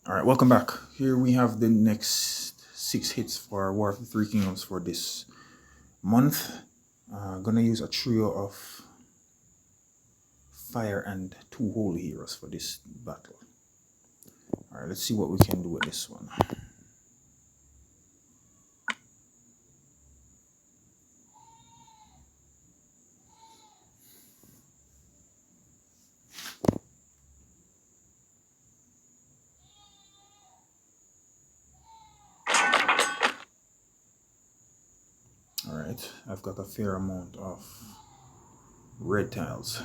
All right, welcome back. Here we have the next 6 hits for War of the Three Kingdoms for this month. Gonna use a trio of fire and two holy heroes for this battle. All right, let's see what we can do with this one. All right, I've got a fair amount of red tiles.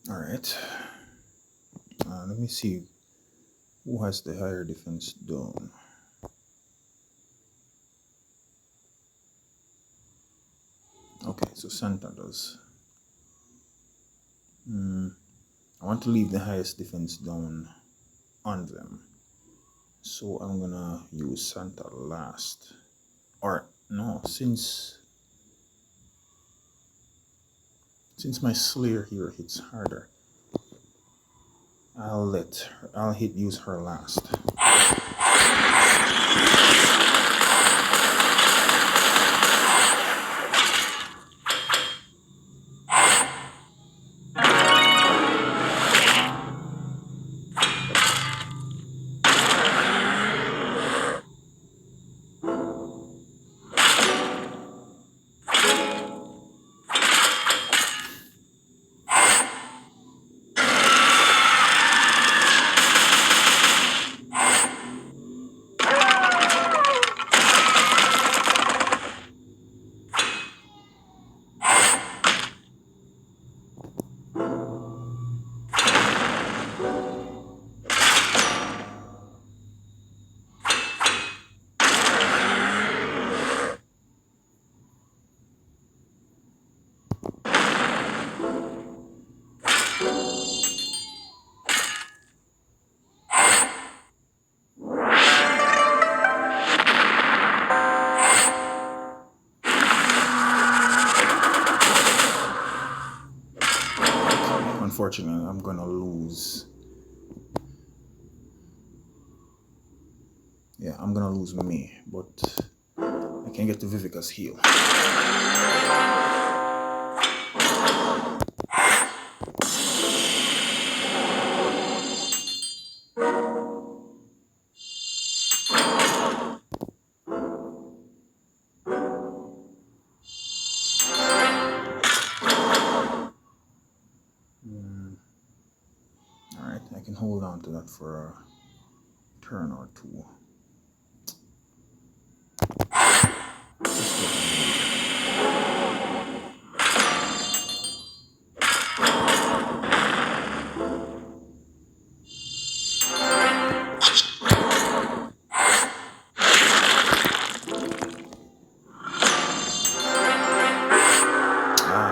All right, let me see who has the higher defense done. Okay, so Santa does. I want to leave the highest defense down on them. So I'm gonna use Santa last. Or no, since my Slayer here hits harder, I'll use her last. Unfortunately, I'm gonna lose. Yeah, I'm gonna lose me, but I can get to Vivica's heal. Alright, I can hold on to that for a turn or two.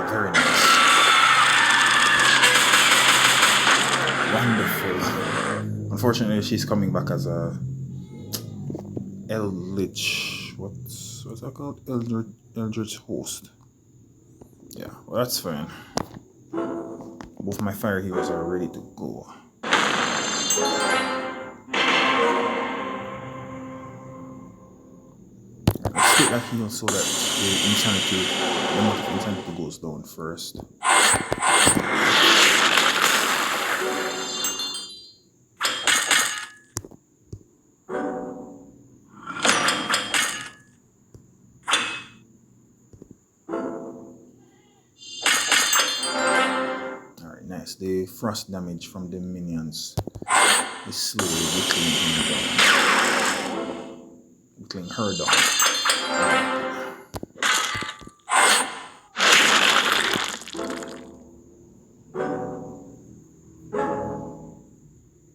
Very nice. Wonderful. Unfortunately, she's coming back as a Eldritch. What's that called? Eldritch Host. Yeah, well, that's fine. Both my fire heroes are ready to go. Let's take that heal so that the amount of insanity goes down first. Alright, nice. The frost damage from the minions is slowly whittling him down, whittling her down.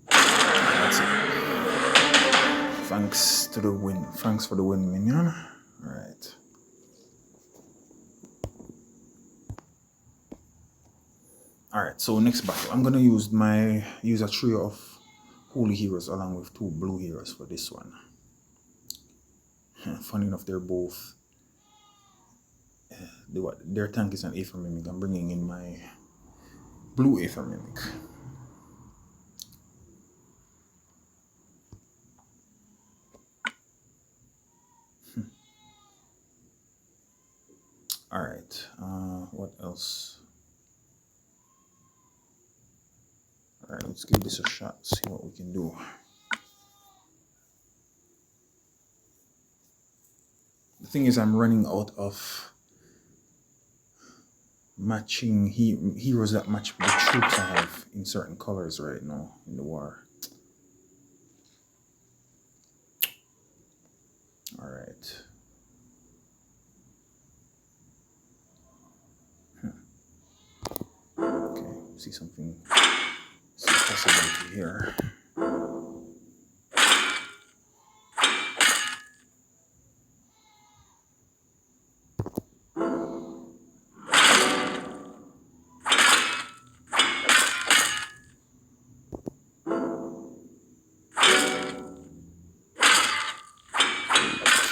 That's it. Thanks to the win. Thanks for the win, minion. Alright. Alright, so next battle. I'm gonna use a trio of holy heroes along with 2 blue heroes for this one. Funny enough, they're both their tank is an Aether Mimic. I'm bringing in my blue Aether Mimic. Alright, what else? Alright, let's give this a shot, see what we can do. The thing is, I'm running out of matching heroes that match the troops I have in certain colors right now in the war. Alright. Okay, see something. See a possibility here.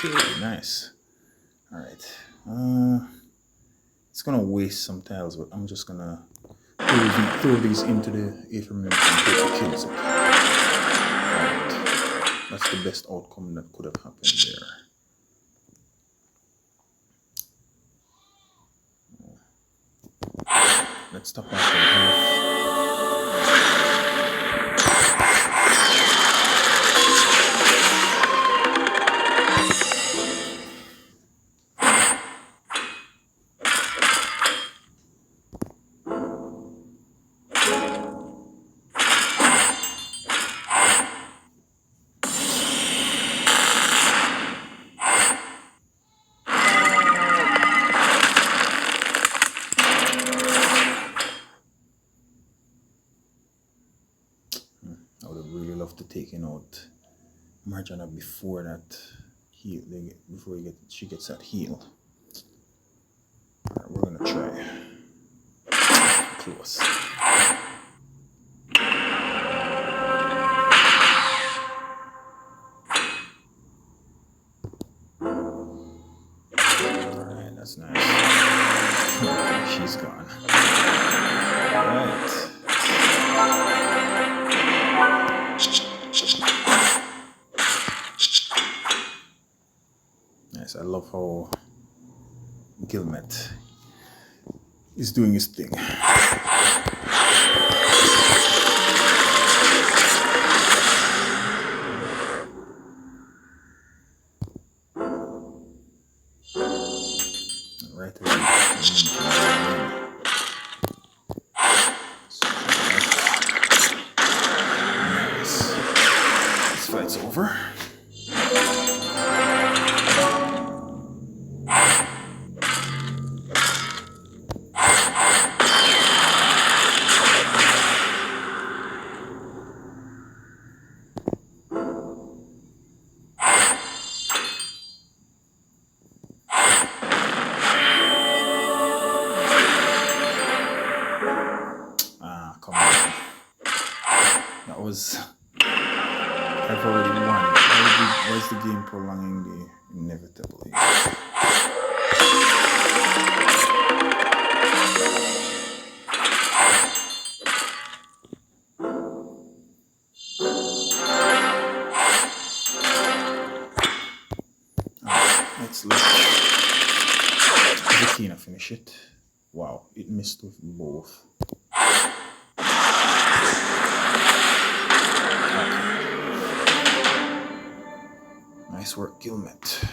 Okay, nice. Alright. It's gonna waste some tiles, but I'm just gonna throw these into the Aether Mimic and take the kills. Alright. That's the best outcome that could have happened there. Let's stop after half. I would have really loved to taken out Marjana before that heal. She gets that heal. Alright, we're gonna try. Close. Alright, that's nice. Okay, she's gone. Alright. Nice, I love how Gilmet is doing his thing. Right away. Nice. This fight's over. Come on. That was... I've already won. Why is the game prolonging the inevitable? Let's let Vikina finish it. Wow, it missed with both. Nice work, Gilmet.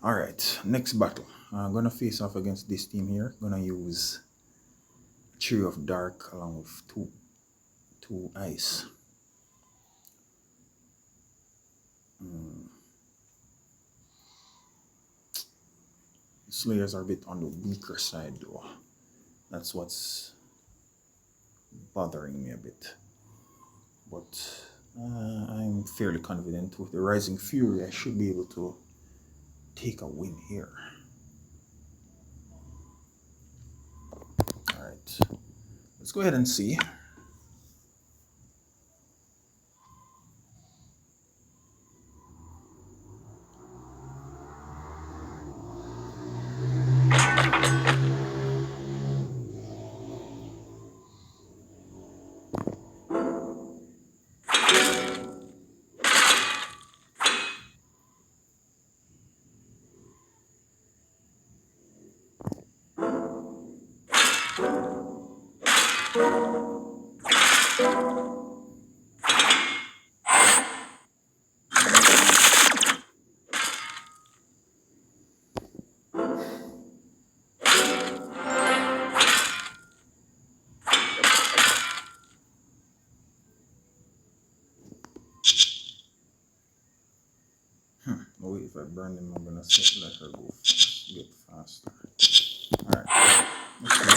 Alright, next battle. I'm gonna face off against this team here. Gonna use Tree of Dark along with two ice. Slayers are a bit on the weaker side though. That's what's bothering me a bit. But I'm fairly confident with the Rising Fury. I should be able to take a win here. Alright, let's go ahead and see. Oh wait, if I burn them, I'm gonna let her go get faster. Alright, let's go.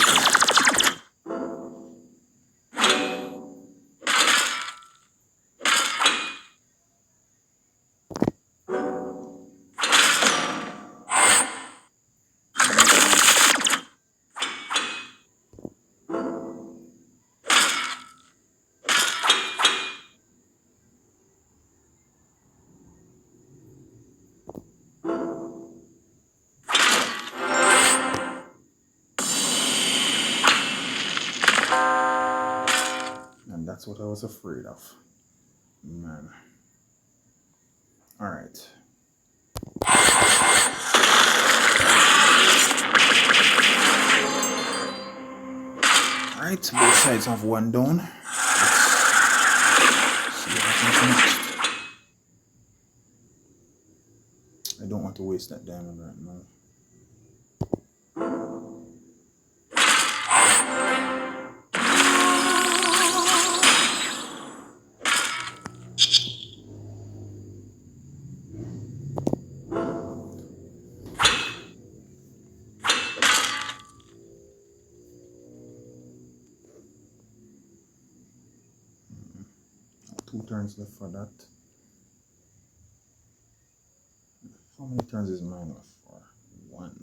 And that's what I was afraid of. Man. Alright. Alright, both sides have one down. Let's see what happens next. I don't want to waste that diamond right now. Two turns left for that. How many turns is mine left for? One.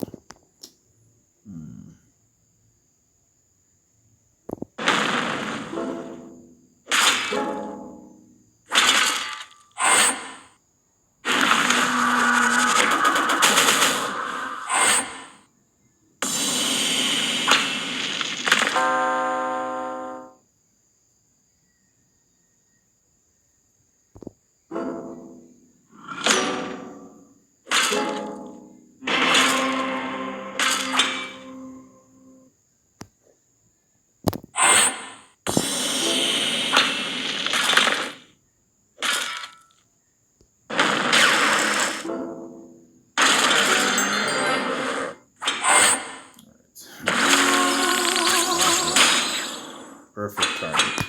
Perfect target.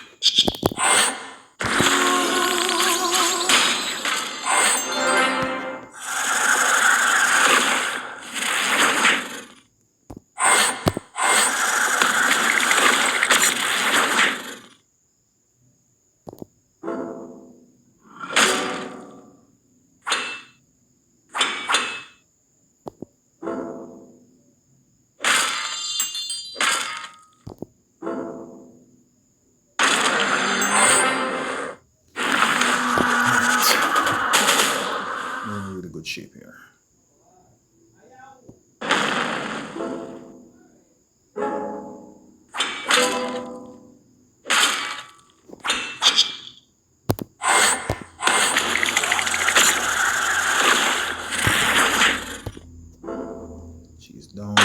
We're in really good shape here. She's down.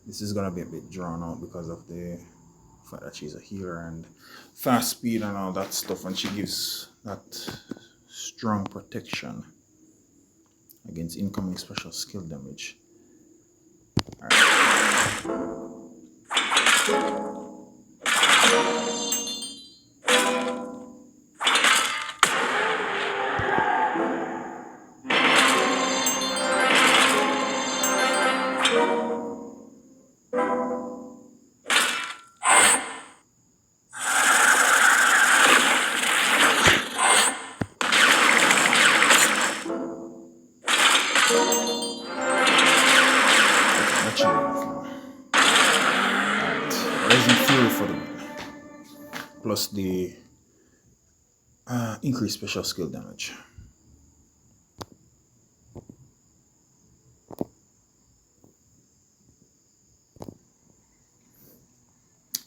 This is gonna be a bit drawn out because of the the fact that she's a healer and fast speed and all that stuff, and she gives that strong protection against incoming special skill damage. That should be enough now. Alright, Rising Fury for the win. Plus the increased special skill damage.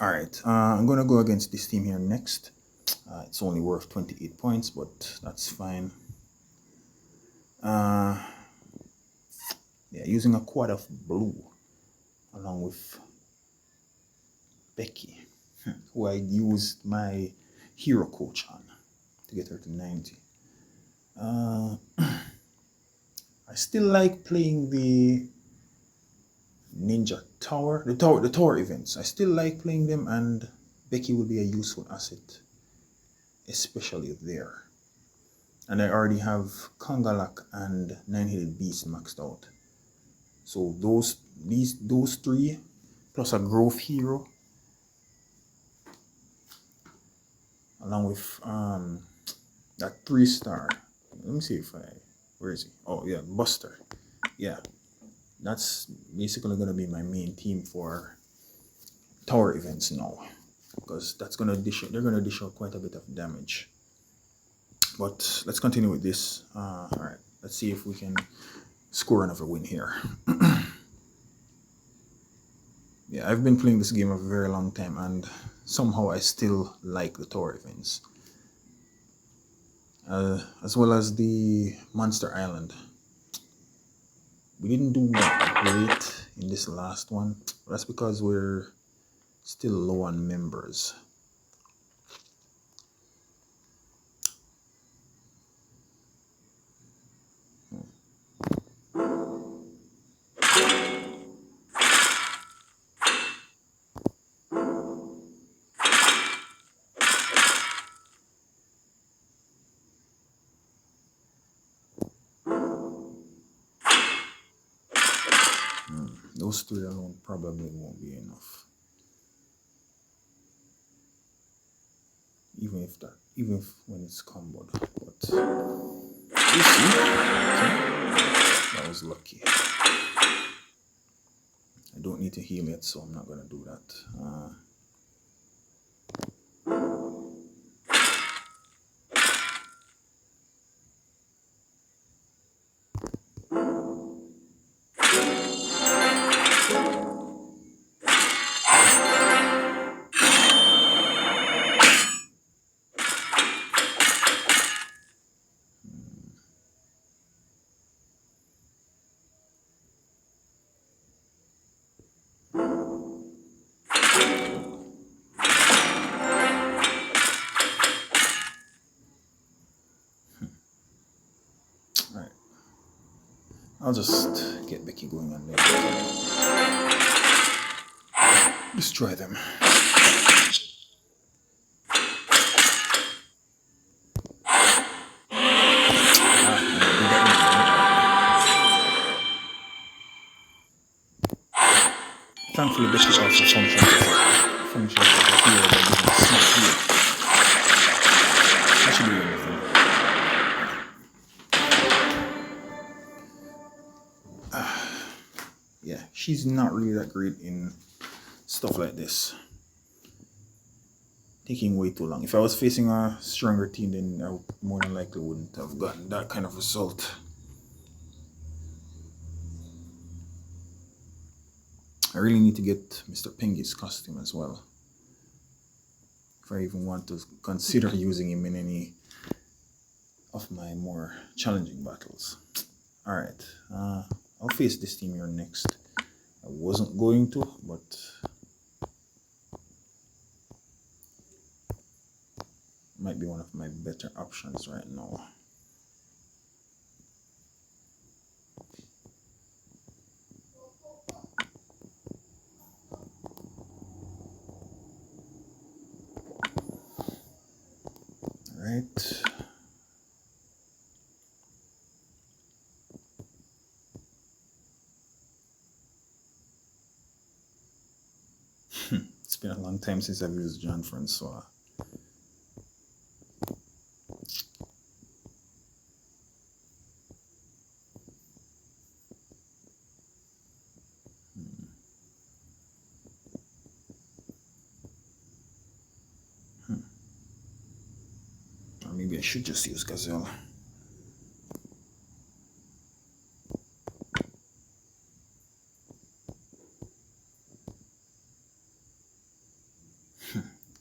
Alright, I'm gonna go against this team here next. It's only worth 28 points, but that's fine. Yeah, using a quad of blue along with Becky, who I used my hero coach on to get her to 90. I still like playing the Ninja Tower, the tower events. I still like playing them, and Becky will be a useful asset, especially there. And I already have Kangalak and Nine-Headed Beast maxed out. So those three plus a growth hero, along with that 3-star. Let me see if where is he? Oh yeah, Buster. Yeah, that's basically gonna be my main team for tower events now, because that's gonna they're gonna dish out quite a bit of damage. But let's continue with this. All right, let's see if we can score another win here. Yeah, I've been playing this game a very long time, and somehow I still like the tower events, as well as the Monster Island. We didn't do that great in this last one. That's because we're still low on members. Those 3 alone probably won't be enough. Even if when it's comboed. But you see, okay. That was lucky. I don't need to heal yet, so I'm not gonna do that. Alright. I'll just get Becky going on there. Destroy them. Thankfully, Becky also functions as a hero by using smart heal. That should be everything. Yeah, she's not really that great in stuff like this. Taking way too long. If I was facing a stronger team, then I more than likely wouldn't have gotten that kind of result. I really need to get Mr. Pengy's costume as well, if I even want to consider using him in any of my more challenging battles. Alright, I'll face this team here next. I wasn't going to, but might be one of my better options right now. Right. It's been a long time since I've used Jean Francois. Or maybe I should just use Gazelle.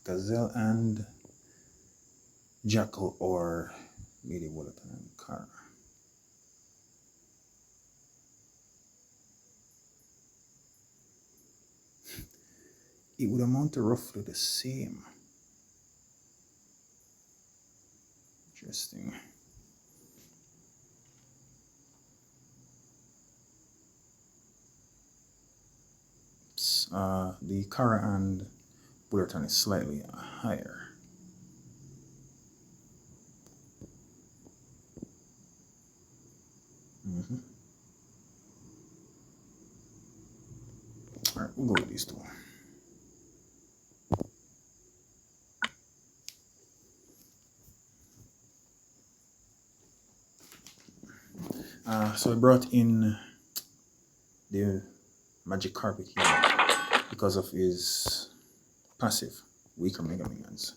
Gazelle and Jackal or Lady Bulletin and Cara. It would amount to roughly the same. Interesting. The Cara and Bulletin is slightly higher. Alright, we'll go with these two. So I brought in the Magikarp here because of his passive, weaker Mega Minions.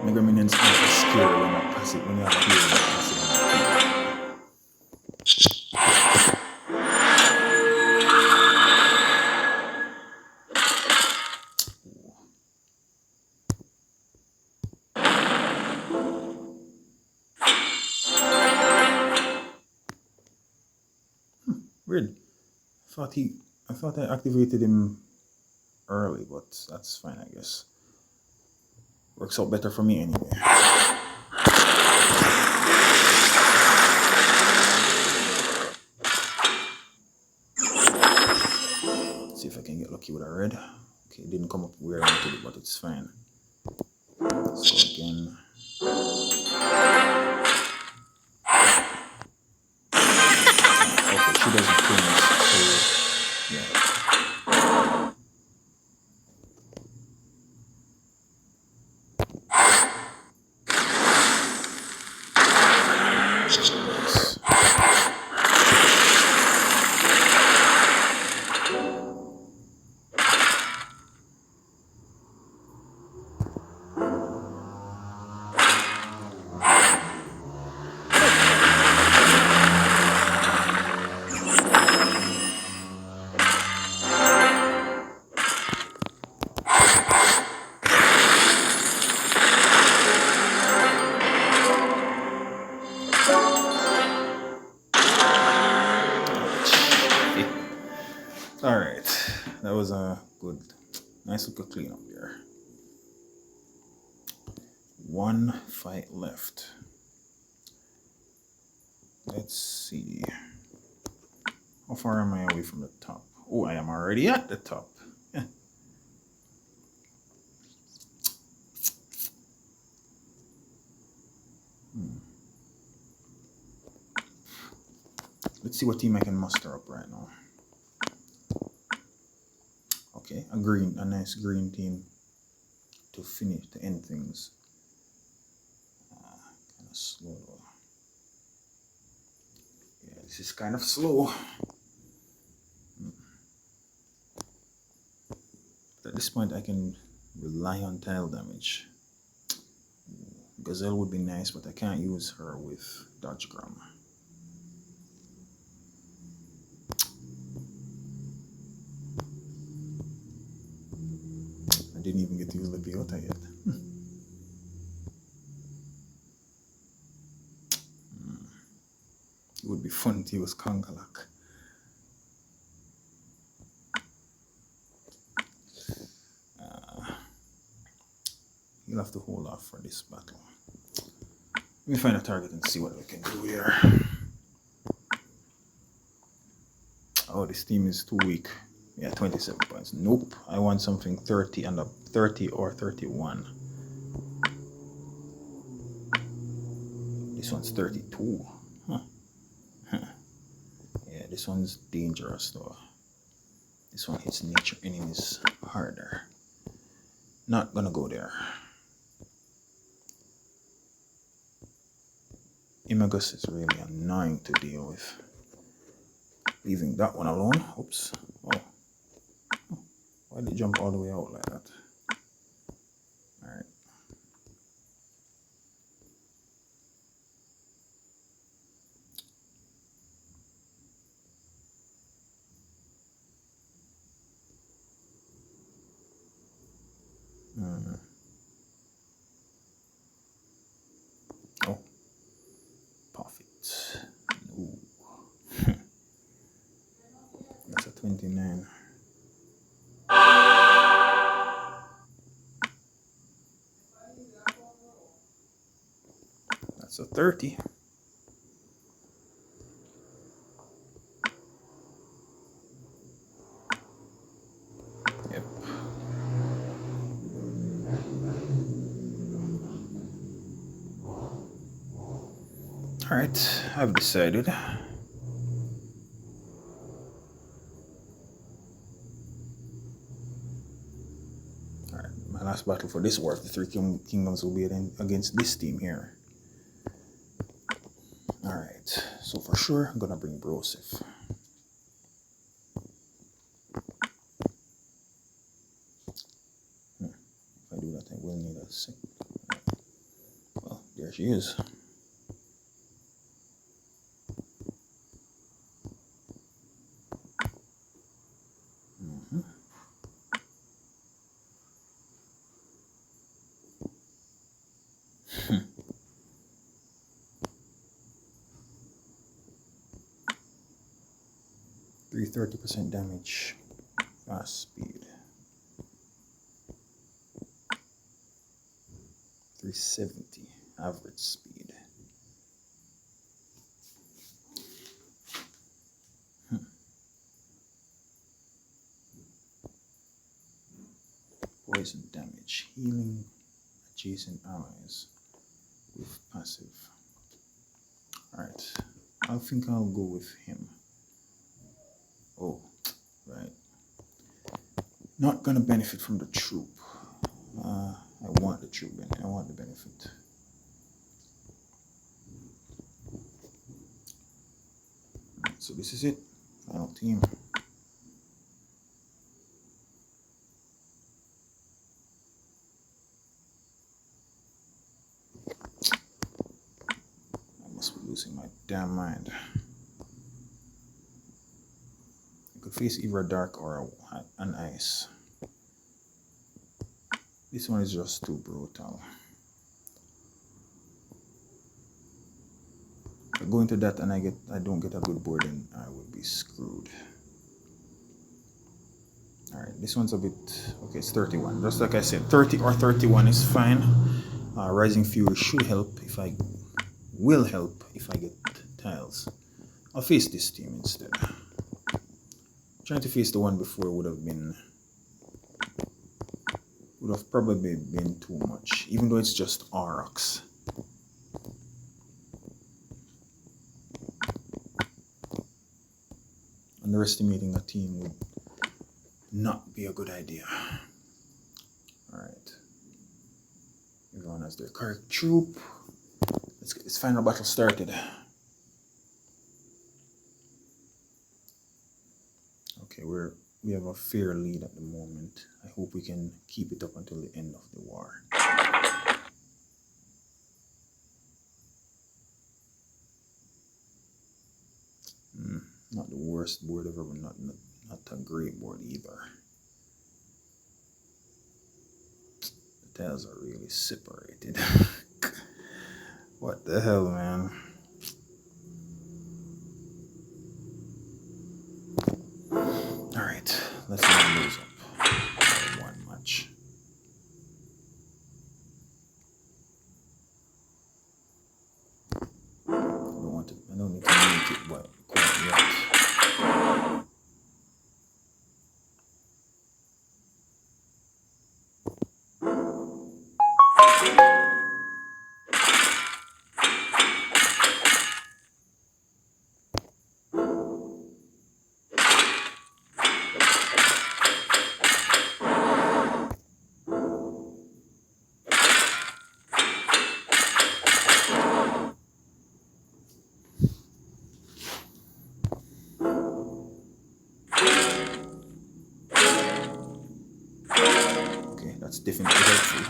Mega Minions are scary when not passive, when you have a hero that passive on the team. Weird. I thought I activated him early, but that's fine, I guess. Works out better for me anyway. Let's see if I can get lucky with a red. Okay, it didn't come up where I wanted it, but it's fine. Let's go again. Okay, she doesn't finish, so yeah. Alright, that was a good, nice little cleanup there. One fight left. Let's see. How far am I away from the top? Oh, I am already at the top. Let's see what team I can muster up right now. Okay, a nice green team to finish, to end things. Kind of slow. Yeah, this is kind of slow. At this point, I can rely on tile damage. Gazelle would be nice, but I can't use her with Dodgegram. I didn't even get to use Lepiota yet. It would be fun to use Kongalak. we'll have to hold off for this battle. Let me find a target and see what we can do here. Oh, this team is too weak. Yeah, 27 points. Nope. I want something 30 and up, 30 or 31. This one's 32. Huh. Yeah, this one's dangerous though. This one hits nature enemies harder. Not gonna go there. Imagus is really annoying to deal with. Leaving that one alone. Oops. Oh. Why did it jump all the way out like that? Alright. Oh. Profit. No. That's a 29. That's a 30. Yep. Alright, I've decided. Alright, my last battle for this war of the Three Kingdoms will be against this team here. Alright, so for sure I'm gonna bring Broseph. If I do that, I will need a second. Well, there she is. Mm-hmm. 30% damage, fast speed, 370 average speed. Poison damage, healing adjacent allies with passive. Alright, I think I'll go with him. Oh, right. Not gonna benefit from the troop. I want the troop, I want the benefit. Right, so this is it. Final team. I must be losing my damn mind. Could face either a dark or an ice. This one is just too brutal. If I go into that and I don't get a good board, then I will be screwed. Alright, this one's a bit okay, it's 31. Just like I said, 30 or 31 is fine. Rising Fury should help if I get tiles. I'll face this team instead. Trying to face the one before would have probably been too much, even though it's just Aurochs. Underestimating a team would not be a good idea. Alright. Everyone has their correct troop. Let's get this final battle started. Okay, we have a fair lead at the moment. I hope we can keep it up until the end of the war. Not the worst board ever, but not a great board either. The tiles are really separated. What the hell, man? Alright, let's not lose up one much. I don't need to make it quite yet. Okay, that's definitely helpful.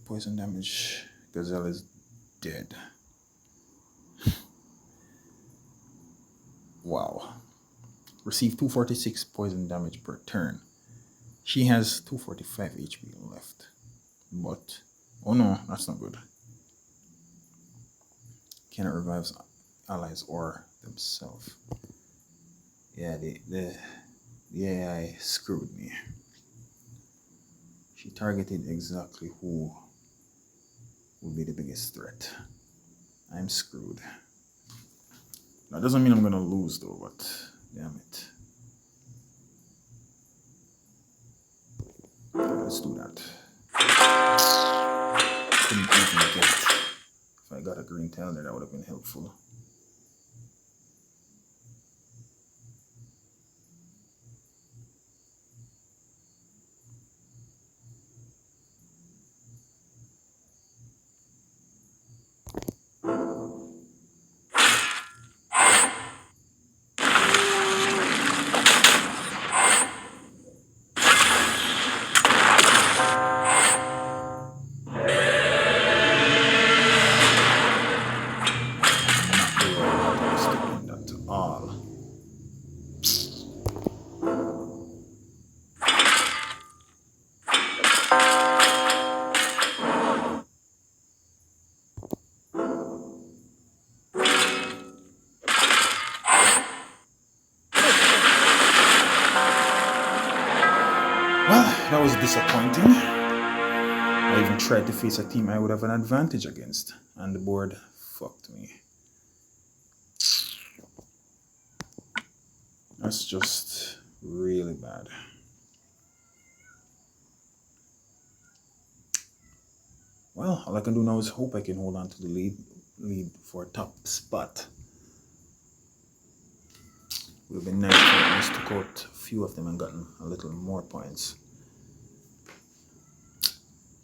Poison damage. Gazelle is dead. Wow. Receive 246 poison damage per turn. She has 245 HP left. But, oh no, that's not good. Cannot revive allies or themselves. Yeah, the AI screwed me. She targeted exactly who will be the biggest threat. I'm screwed. That doesn't mean I'm gonna lose though, but damn it. Let's do that. Couldn't even get. If I got a green tail there, that would have been helpful. Well, that was disappointing. I even tried to face a team I would have an advantage against, and the board fucked me. That's just really bad. Well, all I can do now is hope I can hold on to the lead for a top spot. Would have been nice if I just took out a few of them and gotten a little more points.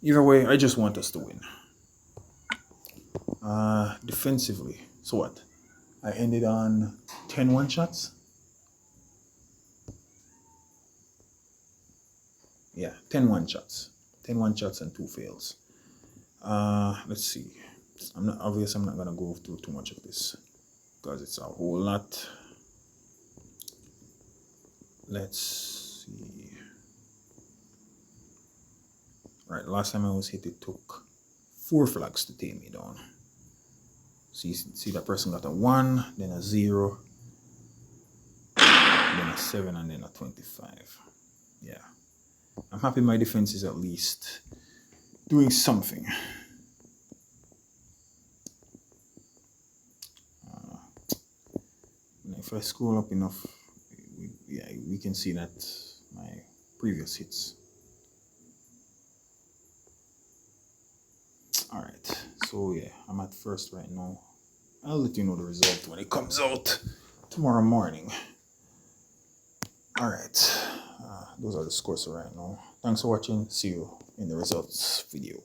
Either way, I just want us to win. Defensively, so what? I ended on 10 one-shots? Yeah, 10 one-shots. 10 one-shots and 2 fails. Let's see. I'm not gonna go through too much of this because it's a whole lot. Let's see. Right, last time I was hit, it took 4 flags to take me down. See that person got a 1, then a 0, then a 7, and then a 25. Yeah. I'm happy my defense is at least doing something. If I scroll up enough, we can see that my previous hits. Alright, so yeah, I'm at first right now. I'll let you know the result when it comes out tomorrow morning. Alright, those are the scores for right now. Thanks for watching. See you in the results video.